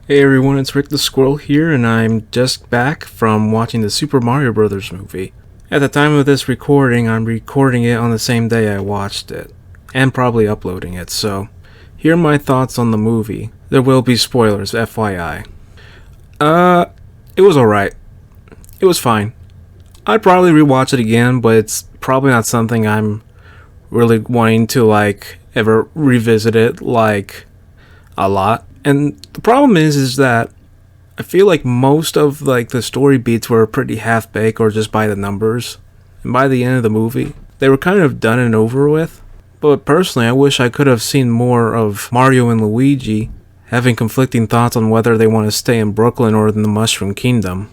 Hey everyone, it's RickDaSquirrel here, and I'm just back from watching the Super Mario Bros. Movie. At the time of this recording, I'm recording it on the same day I watched it, and probably uploading it, so here are my thoughts on the movie. There will be spoilers, FYI. It was alright. It was fine. I'd probably rewatch it again, but it's probably not something I'm really wanting to, ever revisit it, a lot. And the problem is that I feel like most of the story beats were pretty half-baked or just by the numbers. And by the end of the movie, they were kind of done and over with. But personally, I wish I could have seen more of Mario and Luigi having conflicting thoughts on whether they want to stay in Brooklyn or in the Mushroom Kingdom.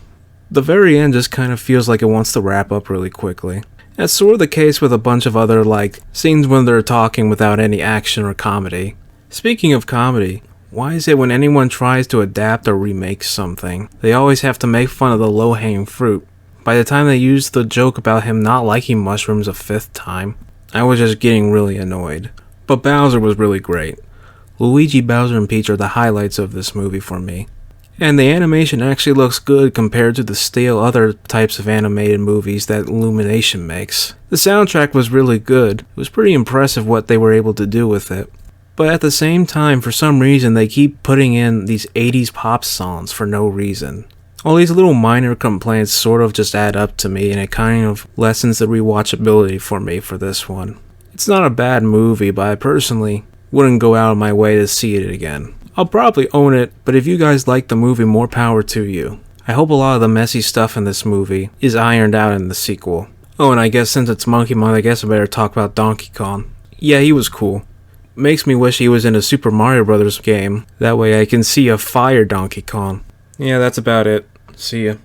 The very end just kind of feels like it wants to wrap up really quickly. That's sort of the case with a bunch of other scenes when they're talking without any action or comedy. Speaking of comedy, why is it when anyone tries to adapt or remake something, they always have to make fun of the low-hanging fruit? By the time they used the joke about him not liking mushrooms a fifth time, I was just getting really annoyed. But Bowser was really great. Luigi, Bowser, and Peach are the highlights of this movie for me. And the animation actually looks good compared to the stale other types of animated movies that Illumination makes. The soundtrack was really good. It was pretty impressive what they were able to do with it. But at the same time, for some reason, they keep putting in these 80s pop songs for no reason. All these little minor complaints sort of just add up to me, and it kind of lessens the rewatchability for me for this one. It's not a bad movie, but I personally wouldn't go out of my way to see it again. I'll probably own it, but if you guys like the movie, more power to you. I hope a lot of the messy stuff in this movie is ironed out in the sequel. Oh, and I guess since it's Monkey Month, I guess I better talk about Donkey Kong. Yeah, he was cool. Makes me wish he was in a Super Mario Bros. Game. That way I can see a fire Donkey Kong. Yeah, that's about it. See ya.